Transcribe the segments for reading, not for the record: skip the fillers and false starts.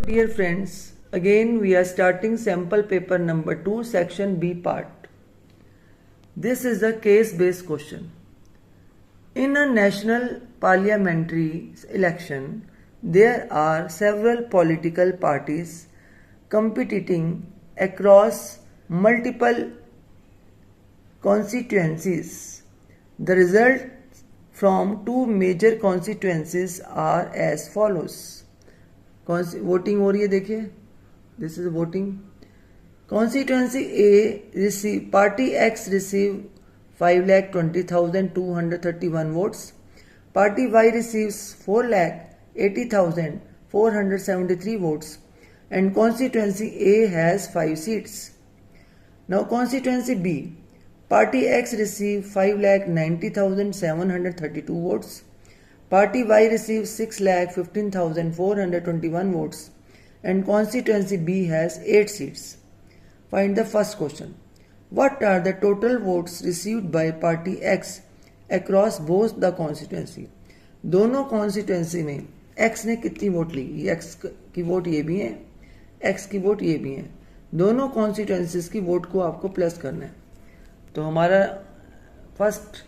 Dear friends, again we are starting sample paper number 2 section B part. This is a case-based question. In a national parliamentary election, there are several political parties competing across multiple constituencies. The results from two major constituencies are as follows. Voting हो रही है, देखिए, this is voting. Constituency A receive party x receive 5,20,231 votes. Party Y receives 4,80,473 votes, and constituency A has 5 seats. Now constituency B, Party X receives 5,90,732 votes. Party Y receives 6,15,421 votes, and constituency B has 8 seats. Find the first question. What are the total votes received by Party X across both the constituency? दोनों constituency में X ने कितनी vote ली? ये X की vote ये भी है, X की वोट ये भी है. दोनों constituencies की वोट को आपको प्लस करना है. तो हमारा फर्स्ट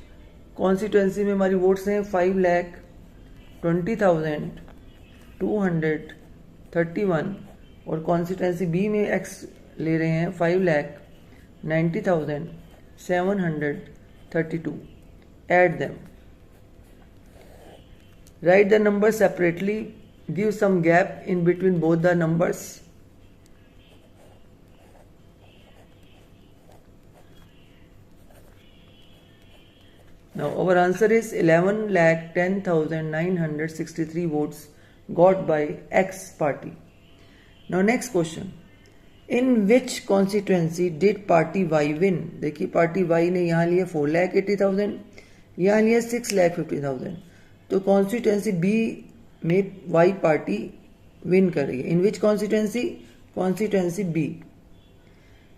कॉन्स्टिट्यूएंसी में हमारी वोट्स हैं 5,20,231 और कॉन्स्टिट्यूएंसी बी में एक्स ले रहे हैं 5,90,732. Add them. Write the numbers separately. Give some gap in between both the numbers. Now our answer is 11,10,963 votes got by X party. Now next question. In which constituency did party Y win? देखिए party Y ने यहाँ लिया 4,80,000, यहाँ लिया 6,50,000. तो constituency B में Y party win कर रही है. In which constituency? Constituency B.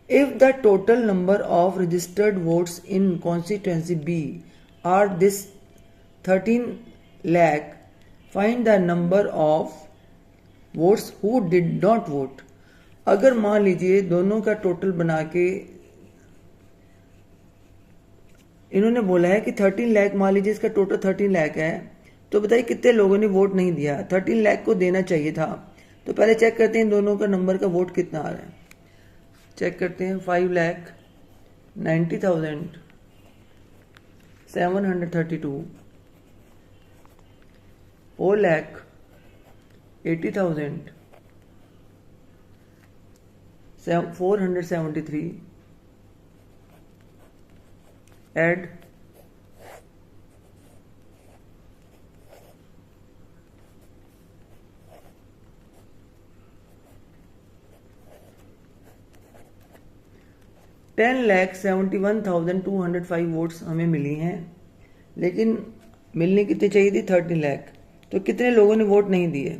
If the total number of registered votes in constituency B are this 13 lakh, find the number of votes who did not vote. अगर मान लीजिए दोनों का total बना के इन्होंने बोला है कि 13 लाख, मान लीजिए इसका टोटल 13 लाख है, तो बताइए कितने लोगों ने वोट नहीं दिया. 13 लाख को देना चाहिए था. तो पहले चेक करते हैं दोनों का नंबर का वोट कितना आ रहा है. चेक करते हैं. 5,90,732, 4,80,473. Add. $10,71,205 वोट्स हमें मिली हैं, लेकिन मिलने कितनी चाहिए थी? 13 लाख. तो कितने लोगों ने वोट नहीं दिए?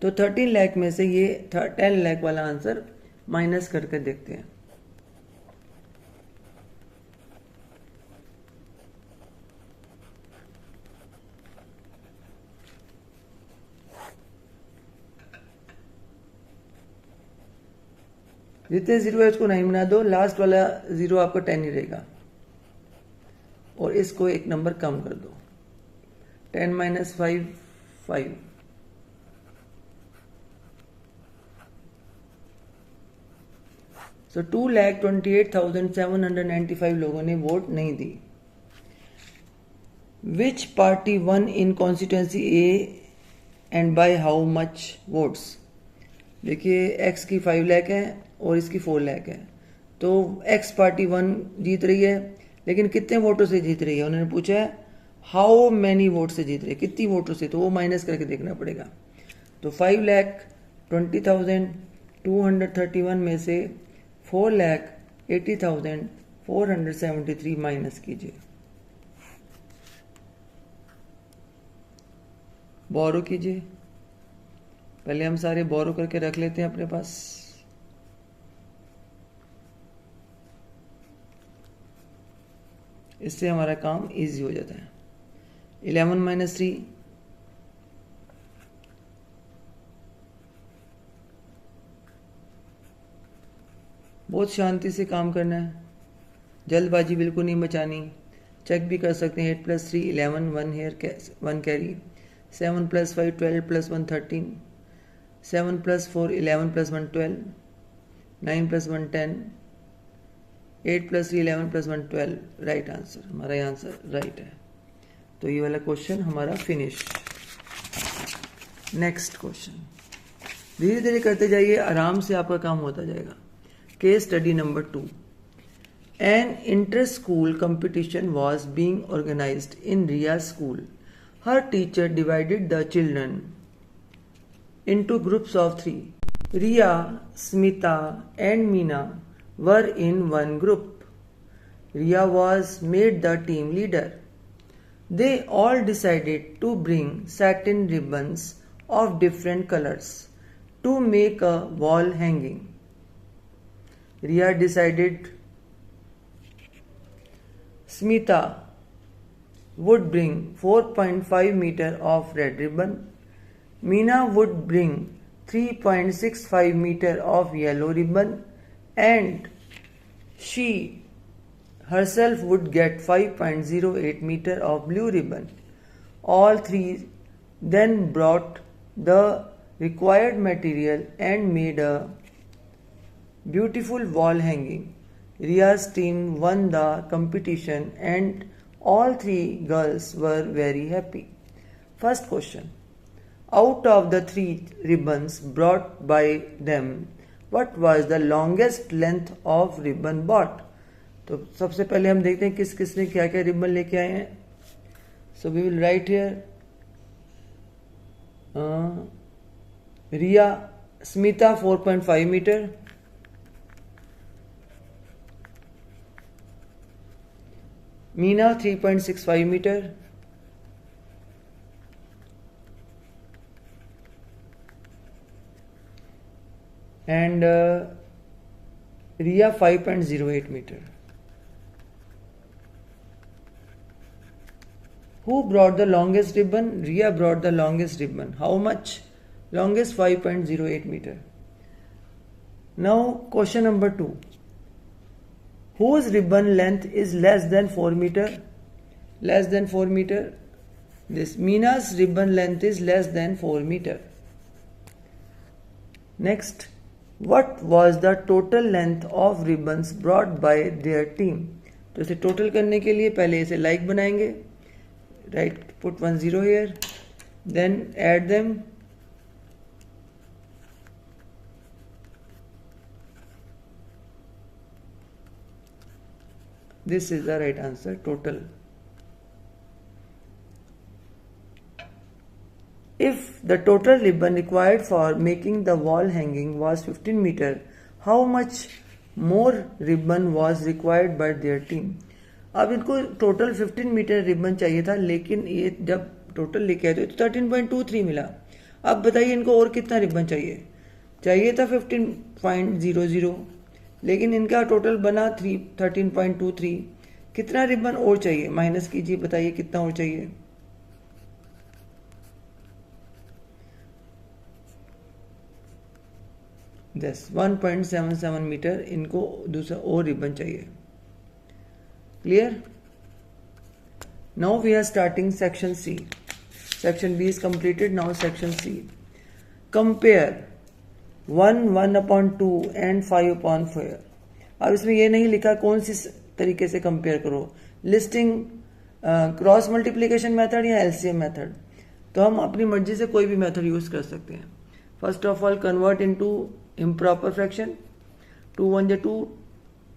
तो 13 लाख में से ये 10 लाख वाला आंसर माइनस करके देखते हैं. जितने जीरो है उसको 9 बना दो. लास्ट वाला जीरो आपका 10 ही रहेगा और इसको एक नंबर कम कर दो. 10 - 5 5. So 2,28,795 लोगों ने वोट नहीं दी. Which party won in constituency A and by how much votes? देखिए X की 5 लाख है और इसकी 4 लाख है. तो X पार्टी 1 जीत रही है, लेकिन कितने वोटों से जीत रही है? उन्होंने पूछा है हाउ मैनी वोट से जीत रही है, कितनी वोटों से, तो वो माइनस करके देखना पड़ेगा. तो 5,20,231 में से 4,80,473 माइनस कीजिए. बोरो कीजिए. पहले हम सारे बोरो करके रख लेते हैं अपने पास. इससे हमारा काम इजी हो जाता है. 11 - 3 बहुत शांति से काम करना है, जल्दबाजी बिल्कुल नहीं मचानी। चेक भी कर सकते हैं। 8 + 3 11, 1 हेयर 1 कैरी, 7 + 5 12 + 1 13, 7 + 4 11 + 1 12, 9 + 1 10, 8 + 3 11 + 1 12। राइट आंसर, हमारा आंसर राइट है। तो ये वाला क्वेश्चन हमारा फिनिश। नेक्स्ट क्वेश्चन, धीरे धीरे करते जाइए, आराम से आपका काम होता जाएगा। Case study number 2। An inter-school competition was being organized in Ria's school. Her teacher divided the children into groups of 3. Ria, Smita and Meena were in one group. Ria was made the team leader. They all decided to bring satin ribbons of different colors to make a wall hanging. Ria decided Smita would bring 4.5 meter of red ribbon. Meena would bring 3.65 meter of yellow ribbon, and she herself would get 5.08 meter of blue ribbon. All three then brought the required material and made a beautiful wall hanging. Ria's team won the competition and all 3 girls were very happy. First question. Out of the 3 ribbons brought by them, what was the longest length of ribbon bought? तो सबसे पहले हम देखते हैं किस किस ने क्या क्या रिबन लेके आए हैं। So we will write here Ria, Smita 4.5 meter, Meena 3.65 meter, and Ria 5.08 meter. Who brought the longest ribbon? Ria brought the longest ribbon. How much? Longest 5.08 meter. Now question number 2. Whose ribbon length is less than 4 meter? Less than 4 meter. This Meena's ribbon length is less than 4 meter. Next, what was the total length of ribbons brought by their team? तो इसे total करने के लिए पहले इसे like बनाएंगे. Right, put 1 0 here. Then add them. This is the right answer, total. If the total ribbon required for making the wall hanging was 15 meter, how much more ribbon was required by their team? अब इनको total 15 metre ribbon चाहिए था, लेकिन ये जब total लेके आए तो 13.23 मिला. अब बताइए इनको और कितना रिबन चाहिए था 15.00, लेकिन इनका टोटल बना 13.23. कितना रिबन और चाहिए? माइनस कीजिए, बताइए कितना और चाहिए. दस 1.77 मीटर इनको दूसरा और रिबन चाहिए. Clear? Now we are starting section C. Section B is completed. Now section C. Compare 1/2 and 5/4. अब इसमें यह नहीं लिखा कौन सी तरीके से कंपेयर करो, लिस्टिंग, क्रॉस मल्टीप्लिकेशन मेथड या एलसीएम मेथड. तो हम अपनी मर्जी से कोई भी मेथड यूज कर सकते हैं. First of all convert into improper fraction. 2 1 2,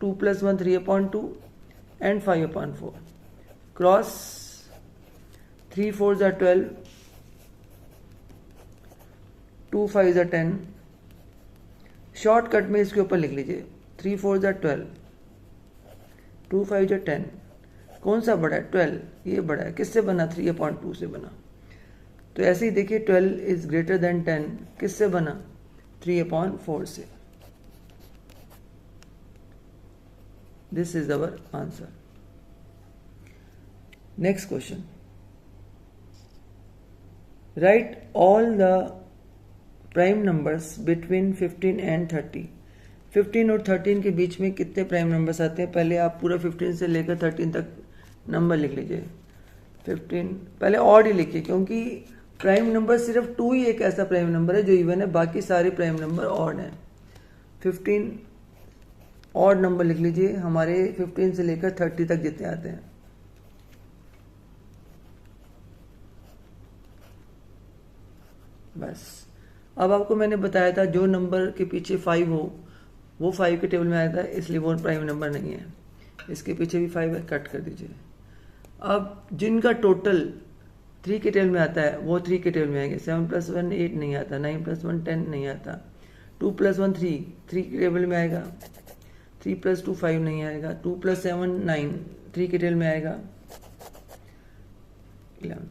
2 + 1 3/2 and 5/4. Cross 3 4 12, 2 5 10. Shortcut में इसके ऊपर लिख लीजिए 3 4 12, 2 5 10. कौन सा बड़ा है? 12. ये बड़ा है. किससे बना? 3/2 से बना. तो ऐसे ही देखिए 12 इज ग्रेटर देन 10 किससे बना? 3/4 से. This is our answer. Next question. Right all the prime numbers between 15 and 30. 15 और 13 के बीच में कितने प्राइम नंबर्स आते हैं? पहले आप पूरा 15 से लेकर 13 तक नंबर लिख लीजिए। 15 पहले ऑड ही लिखिए, क्योंकि प्राइम नंबर सिर्फ 2 ही एक ऐसा प्राइम नंबर है जो इवन है, बाकी सारे प्राइम नंबर ऑड हैं। 15 ऑड नंबर लिख लीजिए, हमारे 15 से लेकर 30 तक जितने आते हैं। बस अब आपको मैंने बताया था जो नंबर के पीछे 5 हो वो 5 के टेबल में आया था, इसलिए वो प्राइम नंबर नहीं है। इसके पीछे भी 5 है, कट कर दीजिए। अब जिनका टोटल 3 के टेबल में आता है वो 3 के टेबल में आएंगे। 7 + 1 8 नहीं आता, 9 + 1 10 नहीं आता, 2 + 1 3 के टेबल में आएगा, 3 + 2 5 नहीं आएगा, 2 + 7 9 3 के टेबल में आएगा।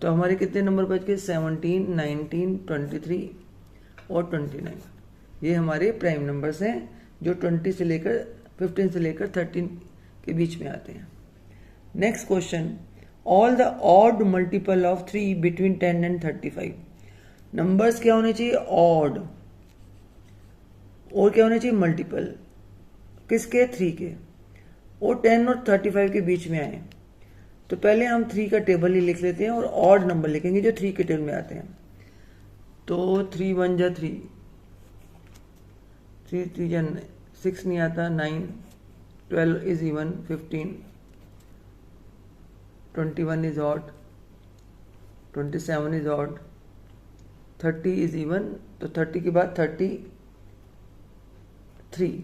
तो हमारे कितने नंबर बच गए? 17 19 23 और 29। ये हमारे प्राइम नंबर्स हैं जो 20 से लेकर 15 से लेकर 13 के बीच में आते हैं। Next question, all the odd multiple of 3 between 10 and 35। Numbers क्या होने चाहिए? ऑड। और क्या होने चाहिए? मल्टीपल। किसके? 3 के। और 10 और 35 के बीच में आए तो पहले हम 3 का टेबल ही लिख लेते हैं और ऑड नंबर लिखेंगे जो 3 के टेबल में आते हैं। तो 3 × 1 = 3, 3 × 3 = 6 नहीं आता, 9, 12 is even, 15, 21 is odd, 27 is odd, 30 is even. तो 30 के बाद 33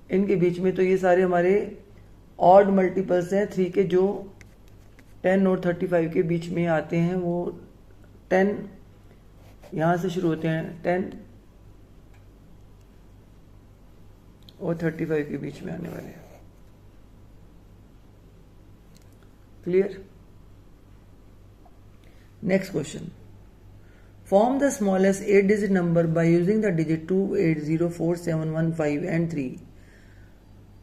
इनके बीच में, तो ये सारे हमारे ऑड मल्टीपल्स हैं 3 के जो 10 और 35 के बीच में आते हैं। वो 10 यहां से शुरू होते हैं, 10 और 35 के बीच में आने वाले हैं। Clear? Next question, form the smallest 8 digit number by using the digit 2 8 0 4 7 1 5 and 3.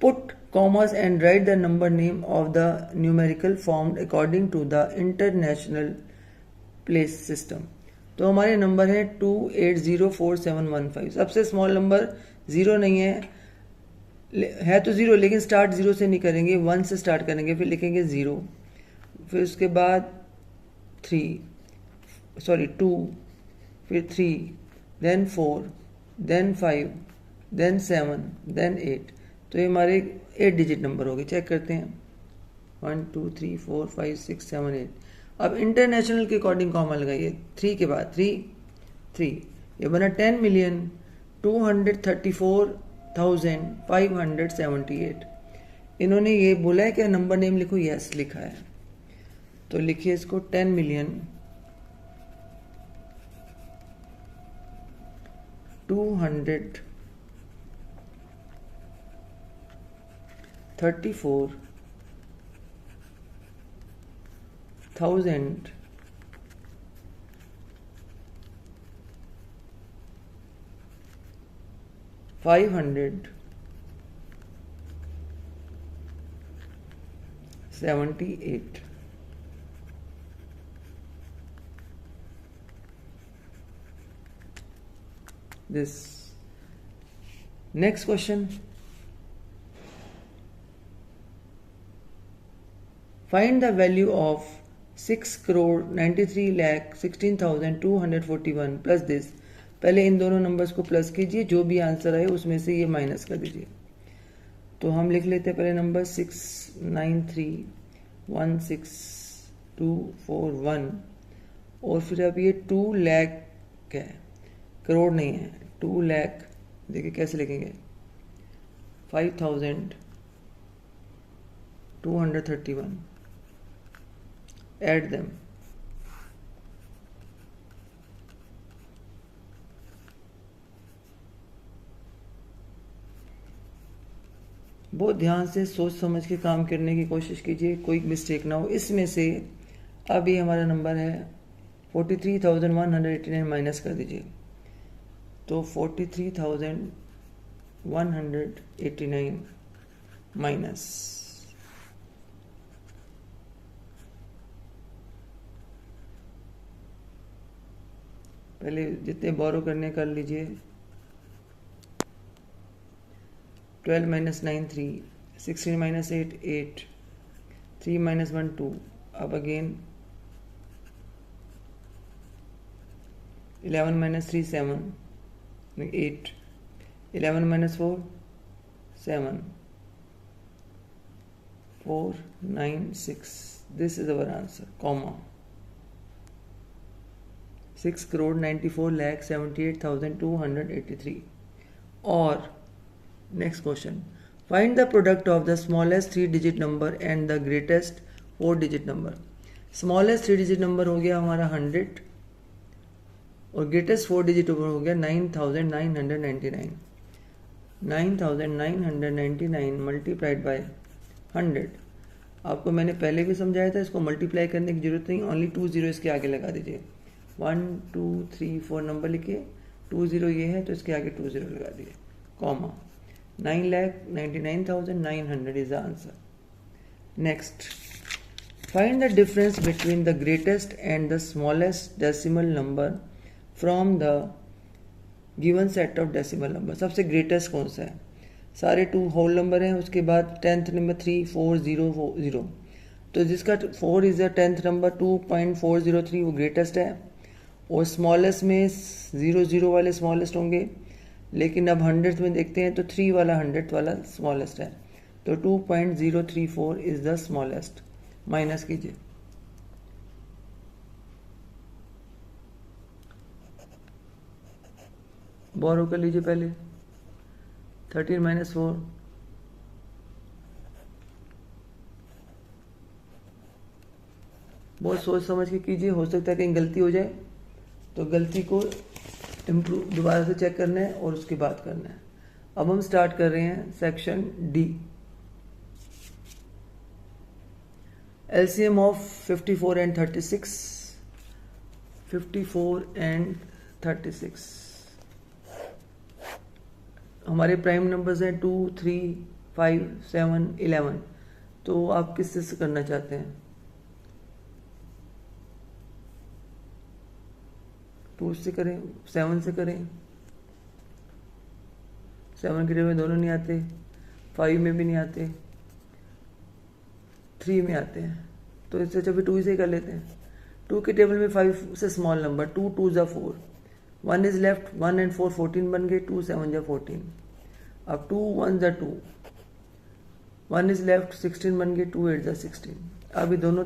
Put commas and write the number name of the numerical formed according to the international place system. तो हमारे नंबर है 2 8 0 4 7 1 5। सबसे small number 0 नहीं है तो 0, लेकिन start 0 से नहीं करेंगे, 1 से स्टार्ट करेंगे, फिर लिखेंगे 0, फिर उसके बाद 2, फिर 3, देन 4, देन 5, देन 7, देन 8। तो ये हमारे 8 डिजिट नंबर हो गए। चेक करते हैं, 1 2 3 4 5 6 7 8। अब इंटरनेशनल के अकॉर्डिंग कॉमा लगाइए, 3 के बाद 3, ये बना 10,234,578। इन्होंने ये बोला है कि नंबर नेम लिखो, यस लिखा है, तो लिखिए इसको 234,578। This next question, find the value of 6,93,16,241 plus this. पहले इन दोनों नंबर्स को प्लस कीजिए, जो भी आंसर आए उसमें से ये माइनस कर दीजिए। तो हम लिख लेते हैं पहले नंबर 693,16241 और फिर अब ये 2 लाख है, करोड़ नहीं है, 2 लाख। देखिए कैसे लिखेंगे, 5,231, ऐड देम। बहुत ध्यान से सोच समझ के काम करने की कोशिश कीजिए, कोई मिस्टेक ना हो। इसमें से अब ये हमारा नंबर है 43,189, माइनस कर दीजिए। तो 43,189 माइनस, पहले जितने बोरो करने कर लीजिए। 12 minus 9 3, 16 minus 8 8, 3 minus 1 2, अब again 11 minus 3 7, 8, 11 minus 4 7, 4 9 6. This is our answer, comma 6,94,78,283. Or next question, find the product of the smallest 3-digit number and the greatest 4-digit number. Smallest 3-digit number हो गया हमारा 100 और greatest 4-digit number हो गया 9,999. 9,999 multiplied by 100. आपको मैंने पहले भी समझाया था, इसको मल्टीप्लाई करने की जरूरत नहीं, ओनली 2 0 इसके आगे लगा दीजिए. 1 2 3 4 नंबर लिखिए, 2 0 ये है तो इसके आगे 2 0 लगा दिए, comma 9,99,900 is the answer. Next, find the difference between the greatest and the smallest decimal number from the given set of decimal number. सबसे greatest कौन सा है? सारे 2 होल नंबर हैं, उसके बाद 10th नंबर 3 4 0 0, तो जिसका 4 इज द 10th नंबर 2.403 वो ग्रेटेस्ट है, और स्मॉलेस्ट में 0 0 वाले स्मॉलेस्ट होंगे, लेकिन अब 100th में देखते हैं तो 3 वाला 100th वाला स्मॉलेस्ट है, तो 2.034 इज द स्मॉलेस्ट. माइनस कीजिए, बोरो कर लीजिए पहले. 13 minus 4, बहुत सोच समझ के कीजिए, हो सकता है कहीं गलती हो जाए, तो गलती को इम्प्रूव दोबारा से चेक करना है और उसके बाद करना है. अब हम स्टार्ट कर रहे हैं section D. LCM of 54 and 36. 54 and 36 हमारे प्राइम नंबर्स हैं 2 3 5 7 11. तो आप किससे से करना चाहते हैं? 2 से करें, 7 से करें? 7 के टेबल में दोनों नहीं आते, 5 में भी नहीं आते, 3 में आते हैं, तो इससे अच्छा भी 2 से ही कर लेते हैं. 2 के टेबल में 5 से स्मॉल नंबर 2 2 जा 4, 1 इज लेफ्ट, 1 and 4 14 बन गए, 2 7 जा 14. अब 2 1 जा 2, 1 इज लेफ्ट, 16 बन गए, 2 8 जा 16. अब ये दोनों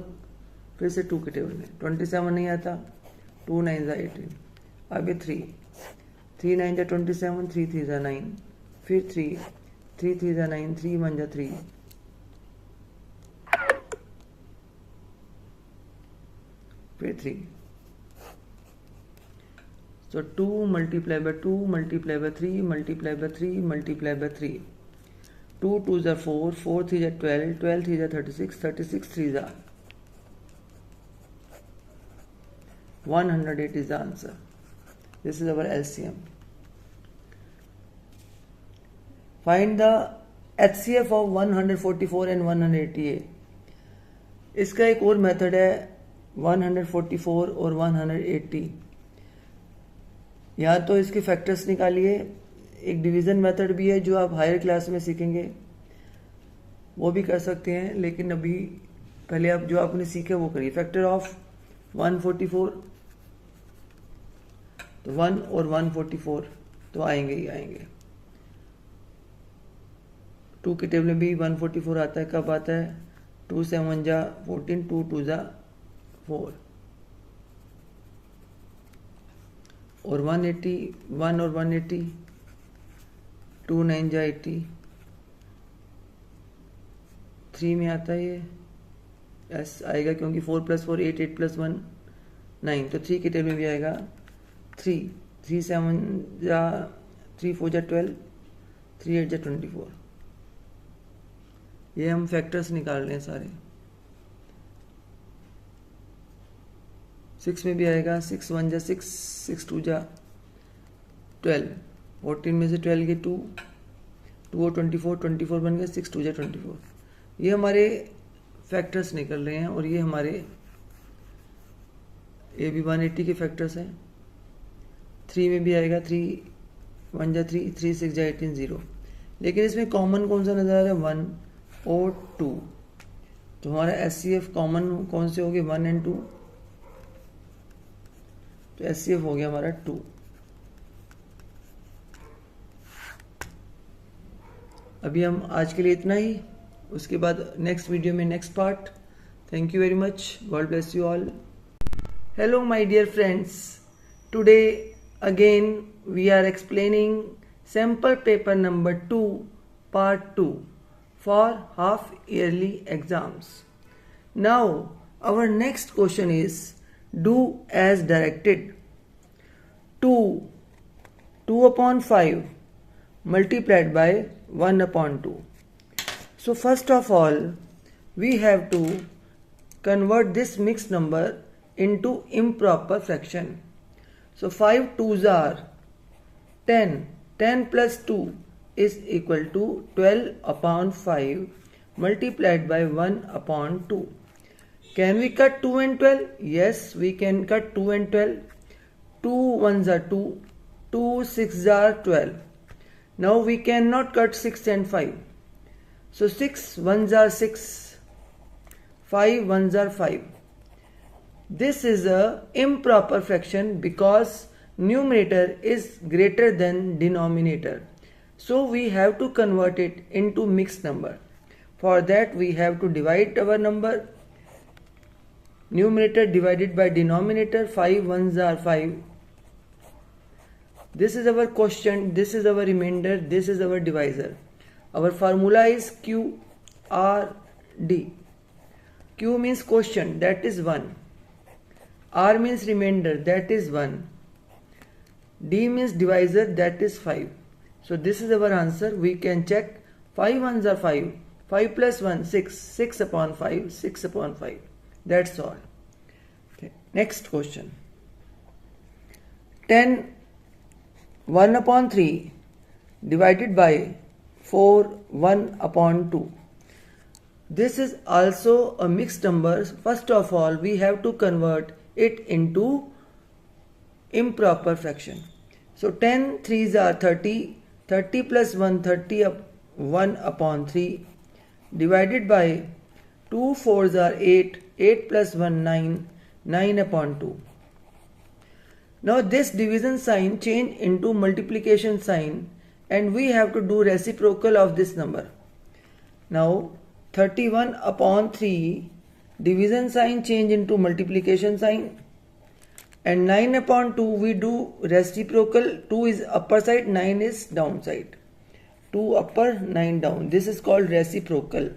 फिर से 2 के टेबल में 27 नहीं आता, 2 9 जा 18. अब ये 3 9 जा 27, 3 3 जा 9, फिर 3 3 जा 9, 3 1 जा 3, फिर 3. So 2 multiplied by 2 multiplied by 3 multiplied by 3 multiplied by 3. 2 2s are 4, 4 3s are 12, 12 3s are 36, 36 3s are 108 is the answer. This is our LCM. Find the HCF of 144 and 188. इसका एक और मेथड है 144 और 180. या तो इसके फैक्टर्स निकालिए, एक डिवीज़न मेथड भी है जो आप हायर क्लास में सीखेंगे, वो भी कर सकते हैं, लेकिन अभी पहले आप जो आपने सीखे वो करिए. फैक्टर ऑफ 144, तो 1 और 144 तो आएंगे ही आएंगे. 2 के टेबल में भी 144 आता है, कब आता है? 2 7 जा 14, 2 2 जा 4, और 180 1 और 180, 2 9 जा 80, 3 में आता है ये, यस आएगा क्योंकि 4 + 4 8, 8 + 1 9, तो 3 के टेबल में भी आएगा 3 3 7 जा 3 4 जा 12, 3 8 जा 24. ये हम फैक्टर्स निकाल रहे हैं सारे. 6 में भी आएगा, 6 1 जा 6, 6 2 जा 12, 14 में से 12 के 2 2 और 24, 24 बन गया, 6 2 जा 24. ये हमारे फैक्टर्स निकल रहे हैं, और ये हमारे ये भी 180 के फैक्टर्स हैं. 3 में भी आएगा, 3 1 जा 3, 3 6 जा 18 0. लेकिन इसमें कॉमन कौन सा नजर आ रहा है, 1 और 2, तो हमारा SCF कॉमन कौन से हो गए, 1 और 2, तो SCF हो गया हमारा 2। अभी हम आज के लिए इतना ही, उसके बाद नेक्स्ट वीडियो में next part. Thank you very much, God bless you all. Hello my dear friends, today again we are explaining sample paper number 2 part 2 for half yearly exams. Now our next question is do as directed. 2 upon 5 multiplied by 1 upon 2. So first of all we have to convert this mixed number into improper fraction. So 5 2s are 10. 10 plus 2 is equal to 12 upon 5 multiplied by 1 upon 2. Can we cut 2 and 12? Yes, we can cut 2 and 12. 2 1s are 2, 2 6s are 12. Now we cannot cut 6 and 5. So 6 1s are 6, 5 1s are 5. This is a improper fraction because numerator is greater than denominator, so we have to convert it into mixed number. For that we have to divide our number, numerator divided by denominator. 5 1s are 5. This is our quotient, this is our remainder, this is our divisor. Our formula is Q R D. Q means quotient, that is 1. R means remainder, that is 1. D means divisor, that is 5. So this is our answer. We can check. 5 1s are 5. 5 plus 1 6. 6 upon 5. 6 upon 5. That's all. Okay. Next question. 10 1 upon 3 divided by 4 1 upon 2. This is also a mixed number. First of all we have to convert it into improper fraction. So 10 3s are 30, 30 plus 1 30 1 upon 3 divided by 2 4s are 8, 8 plus 1 9, 9 upon 2. Now this division sign change into multiplication sign and we have to do reciprocal of this number. Now 31 upon 3 division sign change into multiplication sign, and 9 upon 2 we do reciprocal. 2 is upper side, 9 is downside. 2 upper, 9 down. This is called reciprocal.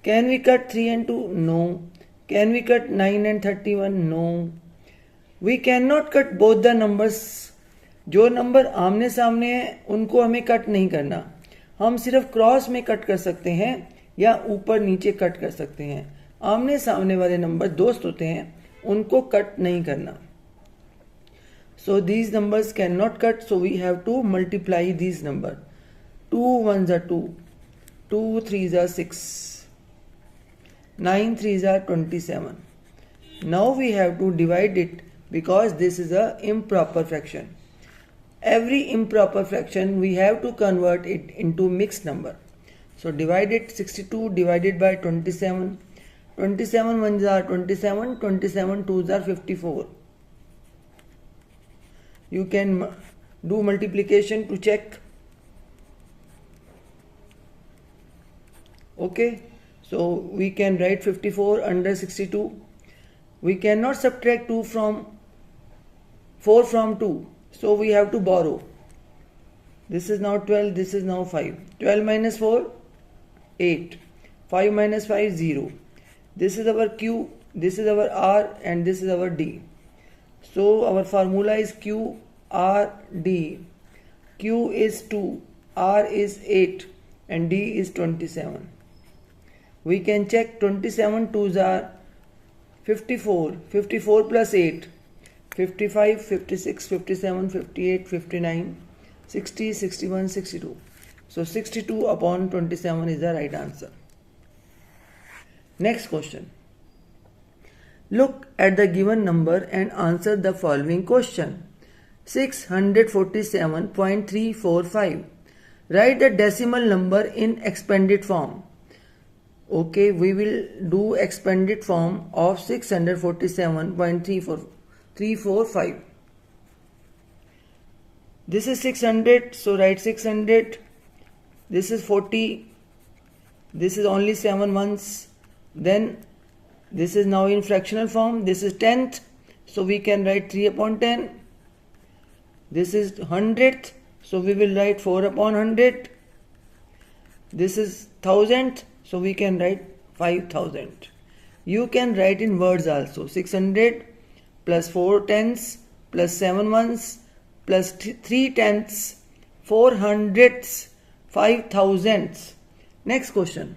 Can we cut 3 and 2? No. Can we cut 9 and 31? No. We cannot cut both the numbers. जो number आमने सामने है उनको हमें cut नहीं करना, हम सिर्फ क्रॉस में कट कर सकते हैं या ऊपर नीचे कट कर सकते हैं। आमने सामने वाले नंबर दोस्त होते हैं, उनको कट नहीं करना। So these numbers cannot cut, so we have to multiply these numbers. 2 1s are 2, 2 3s are 6, 9 3s are 27. Now we have to divide it because this is a improper fraction. Every improper fraction we have to convert it into mixed number. So divide it. 62 divided by 27. 27 1s are 27, 27 2s are 54. You can do multiplication to check. Okay, so we can write 54 under 62. We cannot subtract 4 from 2, so we have to borrow. This is now 12, this is now 5. 12 minus 4 8, 5 minus 5 0. This is our Q, this is our R, and this is our D. So our formula is Q R D. Q is 2, R is 8, and D is 27. We can check. 27 2s are 54, 54 plus 8, 55, 56, 57, 58, 59, 60, 61, 62. So 62 upon 27 is the right answer. Next question. Look at the given number and answer the following question. 647.345 Write the decimal number in expanded form. Okay, we will do expanded form of 647.345. This is 600, so write 600. This is 40. This is only 7 ones. Then this is now in fractional form. This is 10th, so we can write 3 upon 10. This is 100th, so we will write 4 upon 100. This is 1000th, so we can write 5000. You can write in words also. 600 plus 4 tenths plus 7 ones plus 3 tenths, 4 hundredths, 5 thousandths. Next question.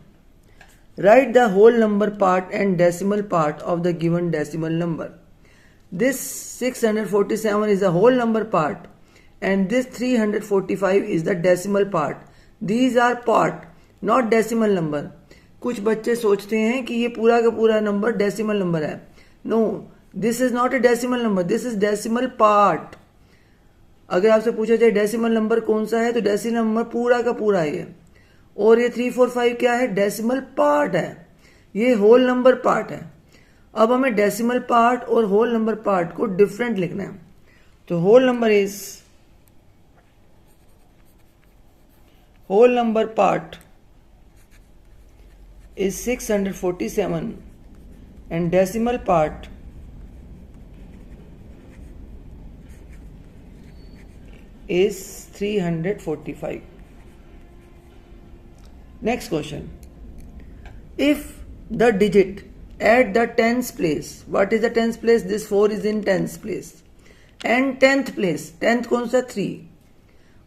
Write the whole number part and decimal part of the given decimal number. This 647 is the whole number part and this 345 is the decimal part. These are part, not decimal number. कुछ बच्चे सोचते हैं कि ये पूरा का पूरा number decimal number है. No, this is not a decimal number, this is decimal part. अगर आपसे पूछा जाए डेसिमल नंबर कौन सा है, तो डेसिमल नंबर पूरा का पूरा है. और ये 345 क्या है? डेसिमल पार्ट है. ये होल नंबर पार्ट है. अब हमें डेसिमल पार्ट और होल नंबर पार्ट को डिफरेंट लिखना है. तो whole number part is 647 and decimal part is 345. Next question. If the digit at the tens place, what is the tens place? This 4 is in tens place. And 10th place, 10th कौन सा? 3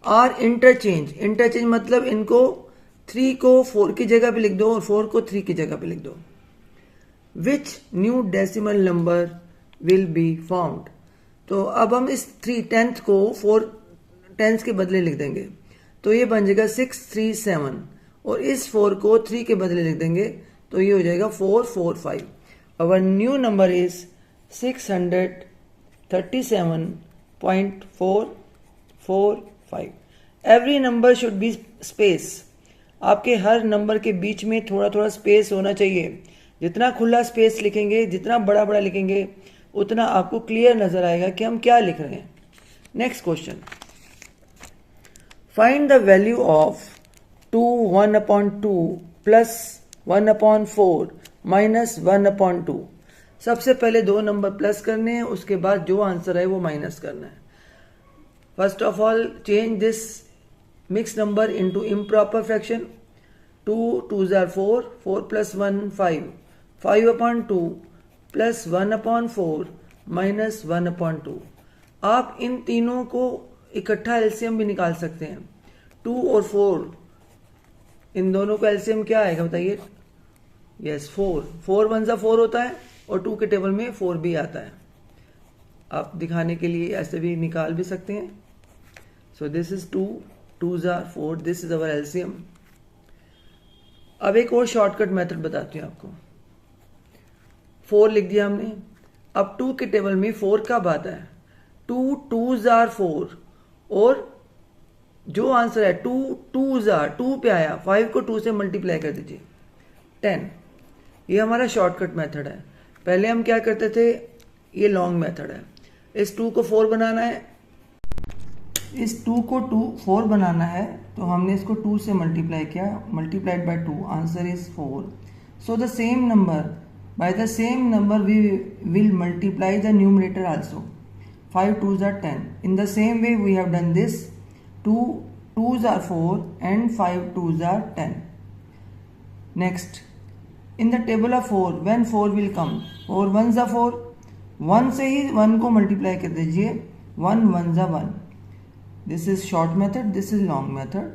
are interchange. Interchange मतलब इनको 3 को 4 की जगह पे लिख दो और 4 को 3 की जगह पे लिख दो. Which new decimal number will be formed? तो अब हम इस 10th को 4 10th के बदले लिख देंगे, तो ये बन जाएगा 637 और इस 4 को 3 के बदले लिख देंगे तो ये हो जाएगा 445. Our new number is 637.445. Every number should be space. आपके हर नंबर के बीच में थोड़ा थोड़ा स्पेस होना चाहिए. जितना खुला स्पेस लिखेंगे, जितना बड़ा बड़ा लिखेंगे, उतना आपको क्लियर नजर आएगा कि हम क्या लिख रहे हैं. Next question. Find the value of 2 1/2 plus 1/4 minus 1/2. सबसे पहले दो नंबर प्लस करने हैं, उसके बाद जो आंसर है वो माइनस करना है. First of all change this mixed number into improper fraction. 2 2s are 4, 4 plus 1 5, 5/2 plus 1/4 minus 1/2. आप इन तीनों को इकट्ठा एलसीएम भी निकाल सकते हैं. 2 और 4, इन दोनों का एलसीएम क्या आएगा बताइए? यस 4. 4 1 4 होता है और 2 के टेबल में 4 भी आता है. आप दिखाने के लिए ऐसे भी निकाल भी सकते हैं. So this is 2 2s are 4. This is our LCM. अब एक और शॉर्टकट मेथड बताती हूं आपको. 4 लिख दिया हमने. अब 2 के टेबल में 4 कब आता है? 2 2s are 4 और जो आंसर है 2 2s are 2 पे आया. 5 को 2 से मल्टीप्लाई कर दीजिए 10. ये हमारा शॉर्टकट मेथड है. पहले हम क्या करते थे, ये लॉन्ग मेथड है. इस 2 को 4 बनाना है, इस 2 को 4 बनाना है तो हमने इसको 2 से मल्टीप्लाई किया, multiplied by 2, answer is 4. So the same number, by the same number we will multiply the numerator also. 5 2s are 10. In the same way we have done this. 2 2s are 4 and 5 2s are 10. Next, in the table of 4, when 4 will come? 4 1s are 4. 1 से ही 1 को multiply कर दीजिए. 1 1s are 1. This is short method, this is long method.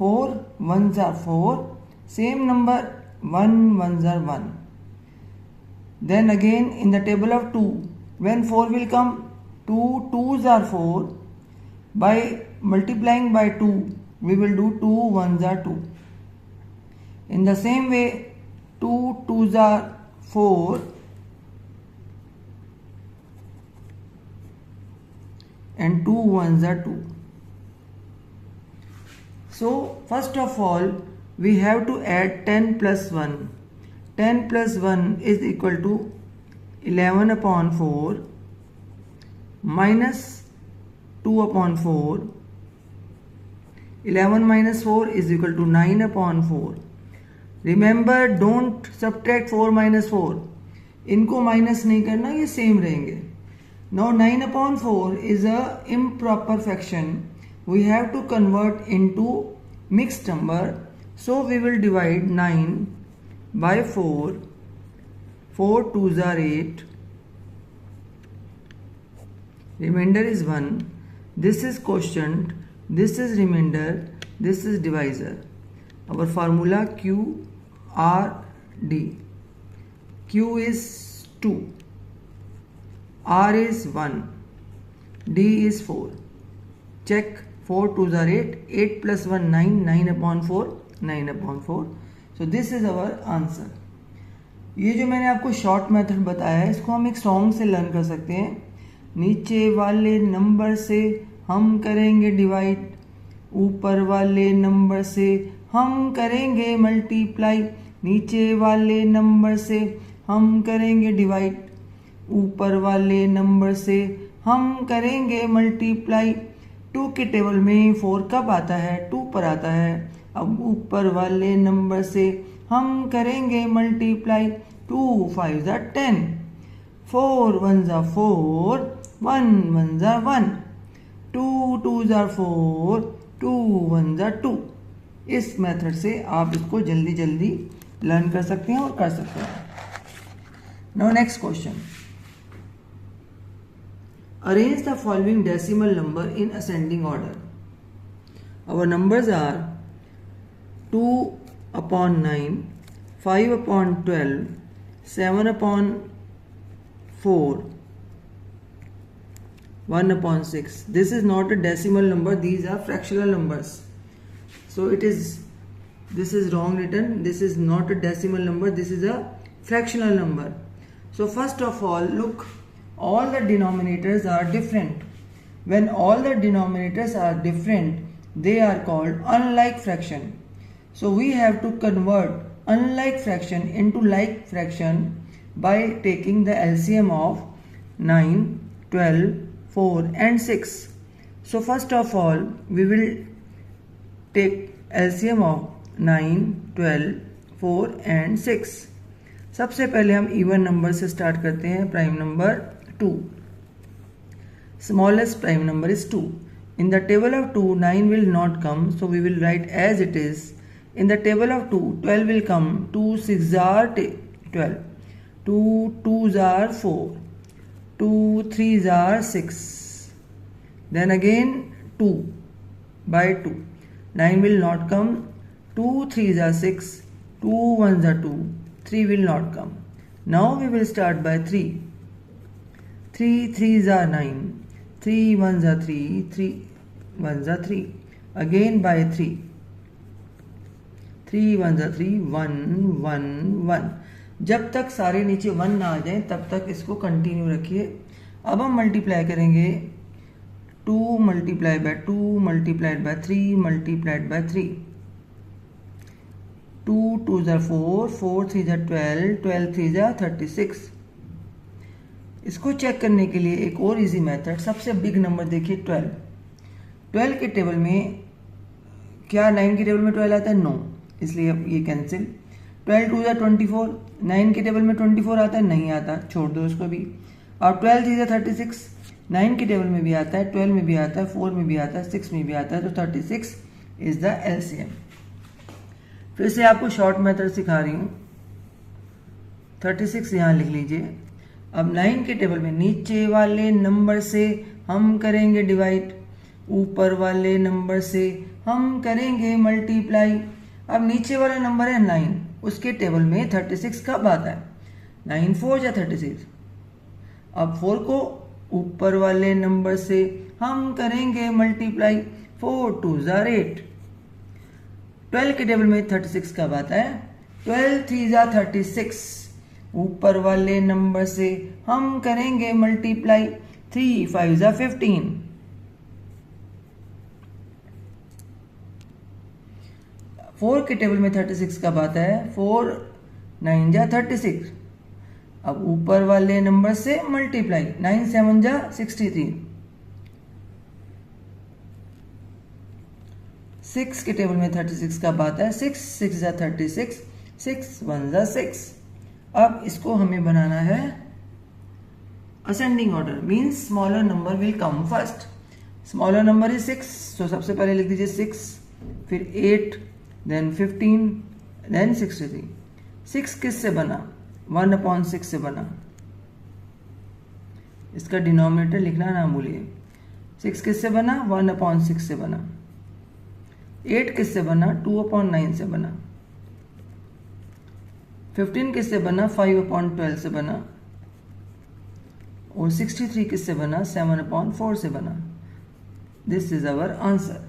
4 1s are 4. Same number 1 1s are 1. Then again in the table of 2, when 4 will come? 2 2s are 4. By multiplying by 2, we will do 2 1s are 2. In the same way, 2 2s are 4 and 2 1s are 2. So first of all we have to add 10 plus 1. 10 plus 1 is equal to 11 upon 4 minus 2 upon 4. 11 minus 4 is equal to 9 upon 4. Remember, don't subtract 4 minus 4. इनको minus नहीं करना, ये same रहेंगे. Now 9 upon 4 is a improper fraction. We have to convert into mixed number. So we will divide 9 by 4. 4 2s are 8. Remainder is 1. This is quotient. This is remainder. This is divisor. Our formula Q R D. Q is 2. R is 1. D is 4. Check. 4 2s are 8. 8 plus 1 9. 9 upon 4. 9 upon 4. So this is our answer. ये जो मैंने आपको short method बताया है, इसको हम एक song से लर्न कर सकते हैं. नीचे वाले नंबर से हम करेंगे डिवाइड, ऊपर वाले नंबर से हम करेंगे मल्टीप्लाई. नीचे वाले नंबर से हम करेंगे डिवाइड, ऊपर वाले नंबर से हम करेंगे मल्टीप्लाई. 2 के टेबल में 4 कब आता है? 2 पर आता है. अब ऊपर वाले नंबर से हम करेंगे multiply. 2 5s are 10. 4 1s are 4. 1 1s are 1. 2 2s are 4. 2 1s are 2. इस मेथड से आप इसको जल्दी जल्दी लर्न कर सकते हैं और कर सकते हैं. Now next question. Arrange the following decimal number in ascending order. Our numbers are 2 upon 9, 5 upon 12, 7 upon 4, 1 upon 6. This is not a decimal number, these are fractional numbers. So this is wrong written. This is not a decimal number, this is a fractional number. So first of all, look, all the denominators are different. When all the denominators are different, they are called unlike fraction. So we have to convert unlike fraction into like fraction by taking the LCM of 9, 12, 4 and 6. So first of all, we will take LCM of 9, 12, 4 and 6. सबसे पहले हम even number से start करते हैं. Prime number 2. Smallest prime number is 2. In the table of 2, 9 will not come, so we will write as it is. In the table of 2, 12 will come. 2 6s are 12. 2 2s are 4. 2 3s are 6. Then again 2 by 2. 9 will not come. 2 3s are 6. 2 1s are 2. 3 will not come. Now we will start by 3. 3 3s are 9. 3 1s are 3. 3 1s are 3. Again by 3. 3 1s are 3. 1 1 1. जब तक सारे नीचे 1 ना आ जाए तब तक इसको continue रखिए. अब हम मल्टीप्लाई करेंगे. 2 multiplied by 2 multiplied by 3 multiplied by 3. 2 2s are 4. 4 3s are 12. 12 3s are 36. इसको चेक करने के लिए एक और इजी मेथड. सबसे बिग नंबर देखिए 12. 12 के टेबल में क्या 9 के टेबल में 12 आता है? नो, इसलिए अब ये कैंसिल. 12 2s are 24. 9 के टेबल में 24 आता है? नहीं आता, छोड़ दो उसको भी. और 12 3s are 36. 9 के टेबल में भी आता है, 12 में भी आता है, 4 में भी आता है, 6 में भी आता है. तो 36 इज द LCM. फिर से आपको शॉर्ट मेथड सिखा रही हूँ. 36 यहाँ लिख लीजिए. अब 9 के टेबल में नीचे वाले नंबर से हम करेंगे डिवाइड, ऊपर वाले नंबर से हम करेंगे मल्टीप्लाई. अब नीचे वाला नंबर है 9, उसके टेबल में 36 कब आता है? 9 4 या 36. अब 4 को ऊपर वाले नंबर से हम करेंगे मल्टीप्लाई. 4 2s are 8. 12 के टेबल में 36 कब आता है? 12 3s are 36. ऊपर वाले नंबर से हम करेंगे मल्टीप्लाई. 3 5s are 15. 4 के टेबल में 36 कब आता है? 4 9 जा 36। अब ऊपर वाले नंबर से मल्टीप्लाई, 9 7 जा 63। 6 के टेबल में 36 कब आता है? 6 6 जा 36, 6 1 जा 6। अब इसको हमें बनाना है ascending order, means smaller number will come first. Smaller number is 6, तो सबसे पहले लिख दीजिए 6, फिर 8, देन 15, देन 63। 6 किससे बना? 1/6 से बना। इसका डिनोमिनेटर लिखना ना भूलिए। 6 किससे बना? 1/6 से बना। 8 किससे बना? 2/9 से बना। 15 किससे बना? 5/12 से बना। और 63 किससे बना? 7/4 से बना। This is our answer.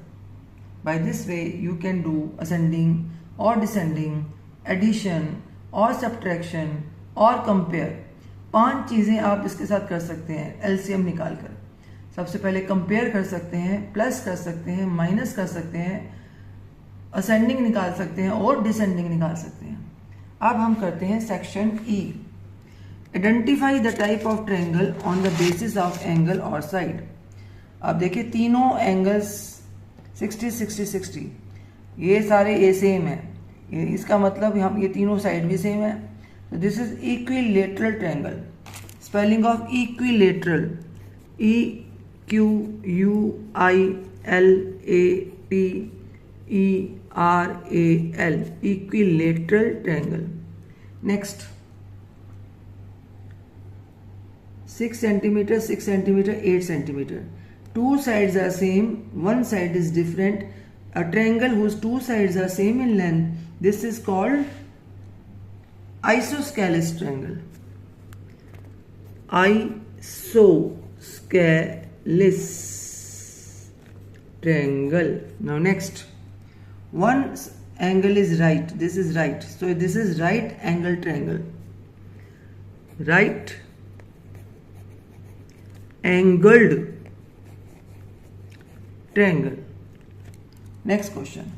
By this way you can do ascending और डिसेंडिंग, एडिशन और सब्ट्रैक्शन और कंपेयर। 5 चीजें आप इसके साथ कर सकते हैं एलसीएम निकालकर। सबसे पहले कंपेयर कर सकते हैं, प्लस कर सकते हैं, माइनस कर सकते हैं, असेंडिंग निकाल सकते हैं और डिसेंडिंग निकाल सकते हैं। अब हम करते हैं section E, identify the type of triangle on the basis of angle और साइड। अब देखिए तीनों एंगल्स 60 60 60, ये सारे ए सेम है, इसका मतलब हम ये तीनों साइड भी सेम है। तो this is equilateral triangle. Spelling of equilateral, EQUILATERAL, equilateral triangle. Next 6 centimeter, 6 centimeter, 8 centimeter. Two sides are same, one side is different. A triangle whose two sides are same in length, this is called isosceles triangle. Isosceles triangle. Now next, one angle is right, this is right, so this is right angle triangle. Right angled triangle. Next question.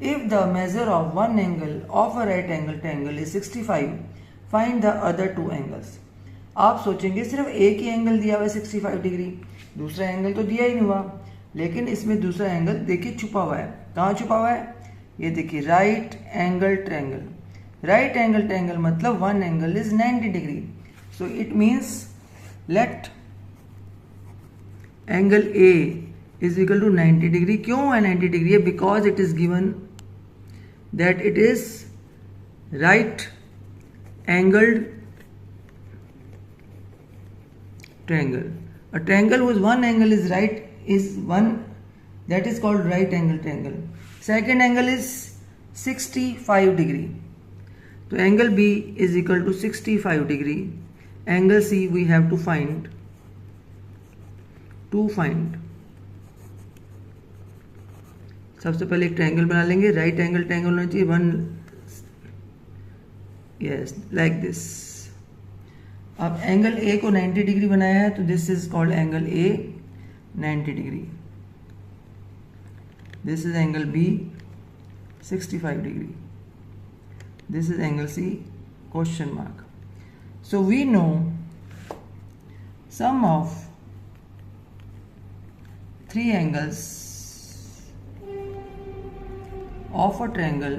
If the measure of one angle of a right angle triangle is 65, find the other two angles. आप सोचेंगे सिर्फ एक ही angle दिया हुआ है 65 degree, दूसरा angle तो दिया ही नहीं हुआ, लेकिन इसमें दूसरा एंगल देखिए छुपा हुआ है। कहाँ छुपा हुआ है? ये देखिए right angle triangle. Right angle triangle मतलब one angle is 90 degree, so it means let angle A is equal to 90 degree. क्यों है 90 degree? Because it is given that it is right angled triangle. A triangle whose one angle is right is one, that is called right angle triangle. Second angle is 65 degree. So angle B is equal to 65 degree. Angle C we have to find. सबसे पहले एक triangle बना लेंगे। Right angle triangle होना चाहिए one, yes like this. अब angle A को 90 degree बनाया है, तो this is called angle A 90 degree. This is angle B 65 degree. This is angle C question mark. So we know sum of 3 angles of a triangle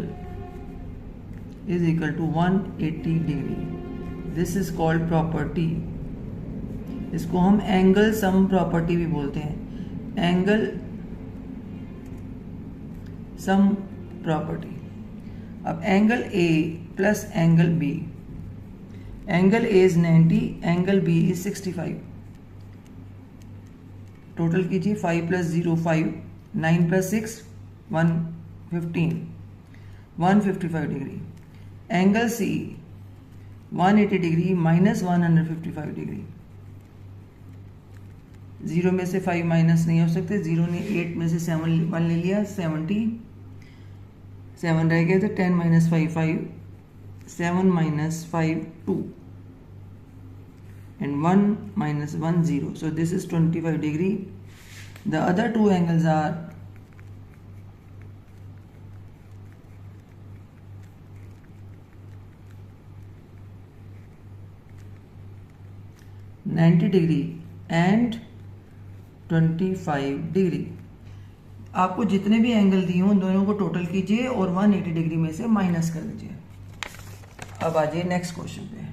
is equal to 180 degree. This is called property. इसको हम angle sum property भी बोलते हैं, angle sum property. अब angle A plus angle B, angle A is 90, angle B is 65। Total कीजिए 5 + 0 5, 9 + 6 115, 155 degree. Angle C 180 degree minus 155 degree. 0 में से 5 minus नहीं हो सकते, 0 ने 8 में से 7 1 ले लिया, 77 रह गए, तो 10 - 5 5, 7 - 5 2, and 1 - 1 0. So this is 25 degree. The other two angles are 90 degree and 25 degree. आपको जितने भी एंगल दिए हों उन दोनों को टोटल कीजिए और 180 डिग्री में से माइनस कर दीजिए। अब आ जाइए नेक्स्ट क्वेश्चन पे।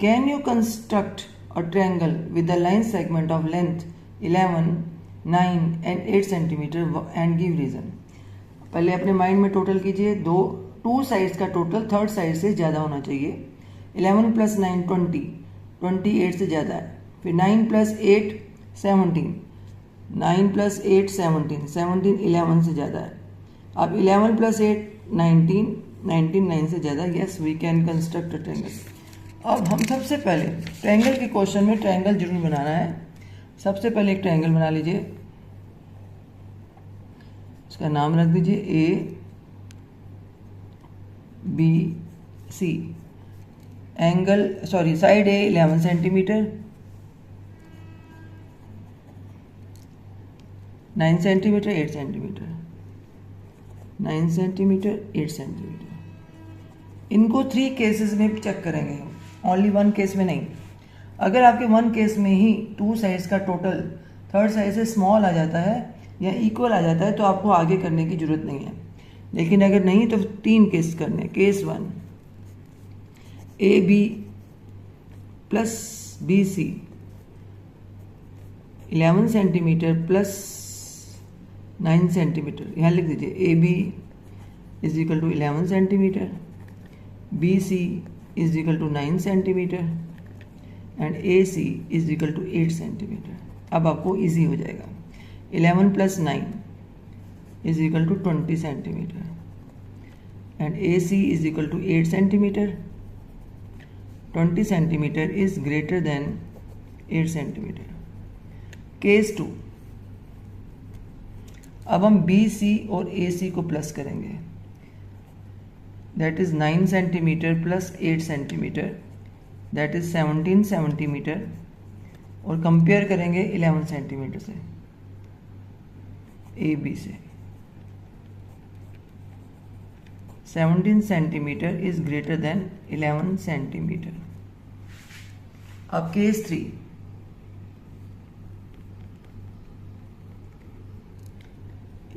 Can you construct a triangle with the line segment of length 11, 9 and 8 centimetre and give reason. पहले अपने माइंड में टोटल कीजिए। टू साइड्स का टोटल थर्ड साइड से ज़्यादा होना चाहिए। 11 + 9 20, 28 से ज़्यादा है। फिर 9 + 8 17, 9 + 8 17, 17 11 से ज़्यादा है। अब 11 + 8 19, 19 9 से ज़्यादा। Yes, we can construct a triangle. अब हम सबसे पहले ट्रायंगल के क्वेश्चन में ट्रायंगल जरूर बनाना है। सबसे पहले एक ट्रायंगल बना लीजिए, इसका नाम रख दीजिए A B C. Angle side A 11 centimetre, 9 centimetre, 8 centimetre, 9 centimetre, 8 centimetre. इनको 3 केसेस में चेक करेंगे, ओनली 1 केस में नहीं। अगर आपके 1 केस में ही 2 साइड्स का टोटल थर्ड साइड से स्मॉल आ जाता है या इक्वल आ जाता है तो आपको आगे करने की जरूरत नहीं है। लेकिन अगर नहीं तो 3 केस करने। Case 1, A B plus B C 11 centimetre plus 9 centimetre. यहाँ लिख दीजिए A B is equal to 11 centimetre, B C is equal to 9 centimetre and A C is equal to 8 centimetre. अब आपको इजी हो जाएगा। 11 + 9 is equal to 20 centimetre and A C is equal to 8 centimetre. 20 centimetre is greater than 8 centimetre. Case 2, अब हम B C और A C को plus करेंगे। That is 9 centimetre plus 8 centimetre, that is 17 centimetre, और compare करेंगे 11 centimetre से, A B से। 17 centimetre is greater than 11 centimetre. अब केस 3,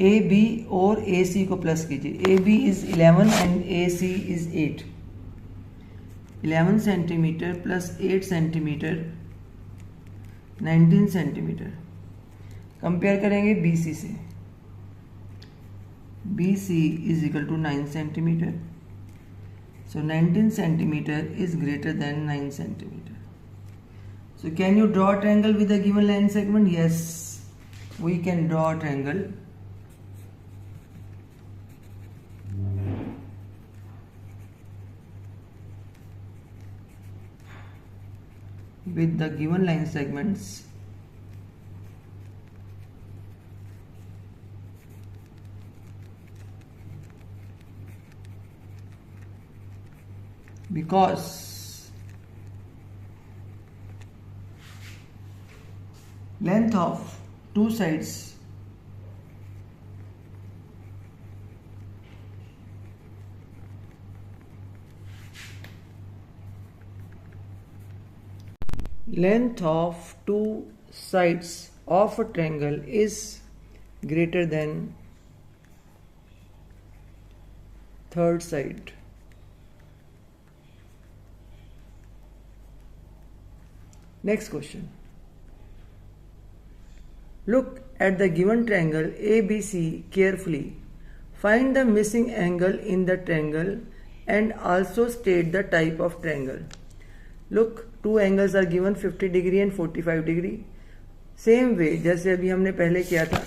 ए बी और ए सी को प्लस कीजिए। A B is 11 and A C is 8। 11 centimetre plus 8 centimetre 19 centimetre. Compare करेंगे B C से। B C is equal to 9 centimetre, so 19 centimetre is greater then 9 centimetre. So can you draw a triangle with a given line segment? Yes, we can draw a triangle. With the given line segments. Because length of two sides of a triangle is greater than third side. Next question. Look at the given triangle ABC carefully. Find the missing angle in the triangle and also state the type of triangle. Look, two angles are given 50 degree and 45 degree. Same way जैसे अभी हमने पहले किया था,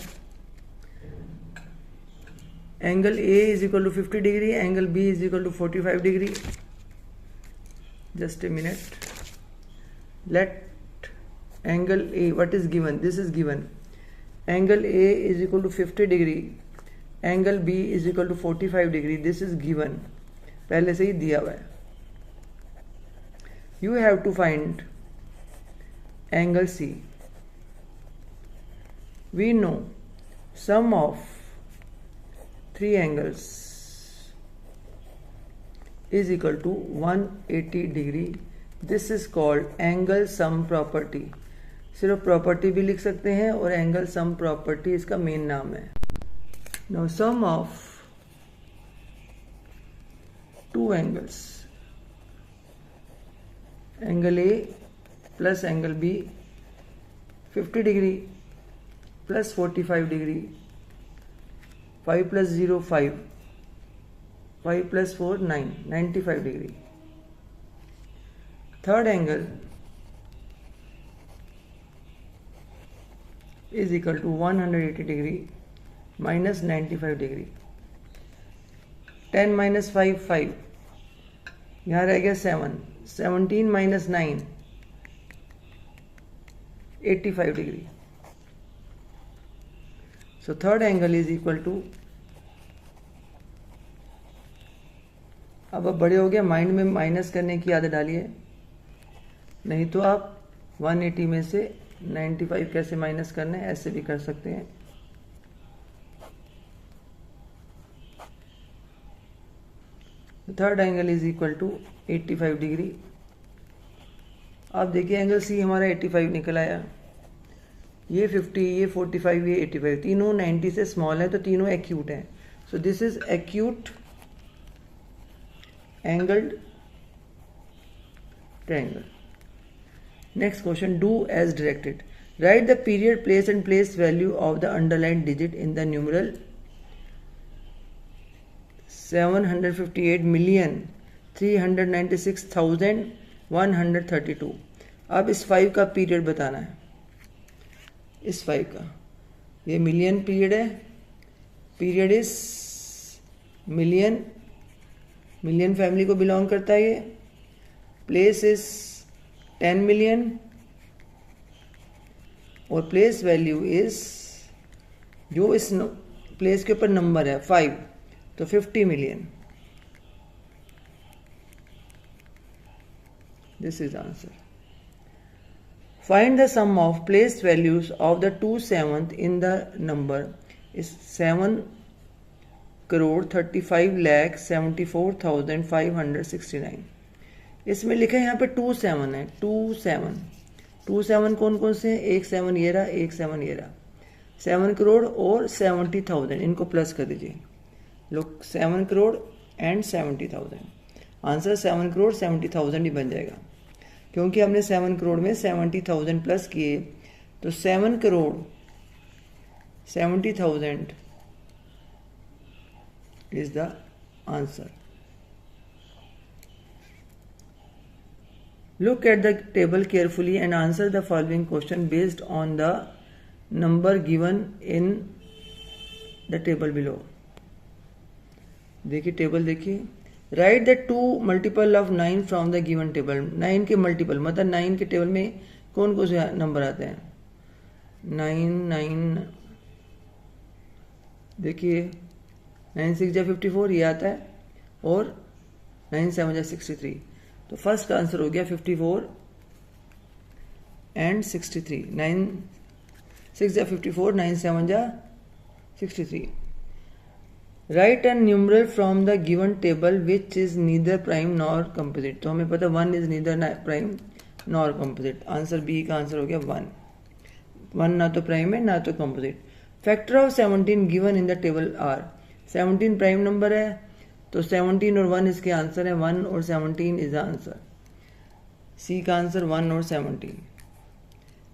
angle A is equal to 50 degree, angle B is equal to 45 degree. Just a minute. Let angle A, what is given? This is given. Angle A is equal to 50 degree, angle B is equal to 45 degree. This is given, पहले से ही दिया हुआ है. You have to find angle C. We know sum of three angles is equal to 180 degree this is called angle sum property. सिर्फ property भी लिख सकते हैं और एंगल सम प्रॉपर्टी इसका मेन नाम है। Now sum of two angles, angle A plus angle B 50 degree plus 45 degree, 5 plus 0 5, 5 plus 4 9, 95 degree. Third angle is equal to 180 degree minus 95 degree। 10 minus 5 5, यहाँ रह गया 7, 17 minus 9 85 degree। So third angle is equal to, अब बड़े हो गया, mind में minus करने की आदत डालिए, नहीं तो आप 180 में से 95 कैसे माइनस करना है ऐसे भी कर सकते हैं। Third angle is equal to 85 degree. अब देखिए एंगल सी हमारा 85 निकल आया, ये 50, ये 45, ये 85, तीनों 90 से स्मॉल है तो तीनों एक्यूट हैं। So this is acute angled triangle. Next question, do as directed. Write the period, place and place value of the underlined digit in the numeral 758,396,132। अब इस 5 का पीरियड बताना है। इस 5 का, ये मिलियन पीरियड है, period is million, million family को बिलोंग करता है ये। प्लेस इज 10 मिलियन और प्लेस वैल्यू इज, जो इस प्लेस के ऊपर नंबर है 5, तो 50 million. This is answer. Find the sum of place values of the 2 7th in the number is 7,35,74,569। इसमें लिखा है यहाँ पे 2 7 है, 2 7 कौन कौन से हैं? एक 7 ये रहा, एक 7 ये रहा, 7 करोड़ और 70,000, इनको प्लस कर दीजिए। लोग 7 करोड़ एंड 70,000, आंसर 7 करोड़ 70,000 ही बन जाएगा, क्योंकि हमने 7 करोड़ में 70,000 प्लस किए, तो 7 crore 70,000 is the answer. Look at the table carefully and answer the following question based on the number given in the table below। देखिए टेबल देखिए। Write the 2 multiple of 9 from the given table। 9 के multiple मतलब 9 के table में कौन कौन से number आते हैं? 9 देखिए, 9 6 जा 54 ये आता है, और 9 7 जा 63। तो फर्स्ट का आंसर हो गया 54 एंड 63। 9 6 जा 54, 9 7 जा 63। Write an numeral from the given table which is neither prime nor composite. तो हमें पता 1 is neither prime nor composite. Answer B का आंसर हो गया 1 ना तो प्राइम है ना तो composite. Factor of 17 given in the table are. 17 prime number है, तो 17 और 1 इसके आंसर है, 1 और 17 इज आंसर। सी का आंसर 1 और 17।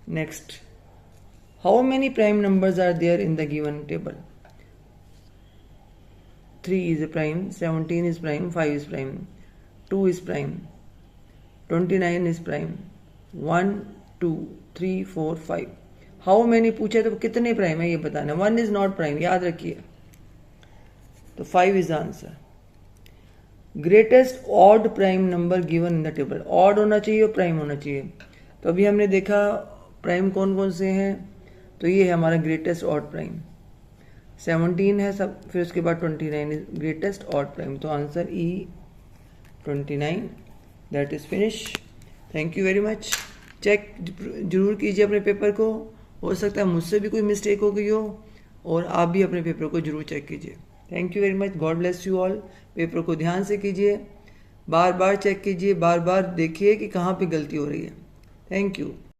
Next, how many prime numbers are there in the given table? 3 is a prime, 17 is prime, 5 is prime, 2 is prime, 29 is prime, 1 2 3 4 5। How many पूछे तो कितने प्राइम है ये बताना। 1 इज नॉट प्राइम, याद रखिए, तो 5 is answer. Greatest odd prime number given in the table. Odd होना चाहिए और प्राइम होना चाहिए। तो अभी हमने देखा प्राइम कौन कौन से हैं, तो ये है हमारा ग्रेटेस्ट ऑड प्राइम। 17 है सब, फिर उसके बाद 29 इज ग्रेटेस्ट ऑड प्राइम, तो answer E 29। That is finish. Thank you very much. Check जरूर कीजिए अपने पेपर को, हो सकता है मुझसे भी कोई मिस्टेक हो गई हो, और आप भी अपने पेपर को जरूर चेक कीजिए। Thank you very much. God bless you all. Paper को ध्यान से कीजिए, बार बार चेक कीजिए, बार बार देखिए कि कहाँ पे गलती हो रही है। Thank you.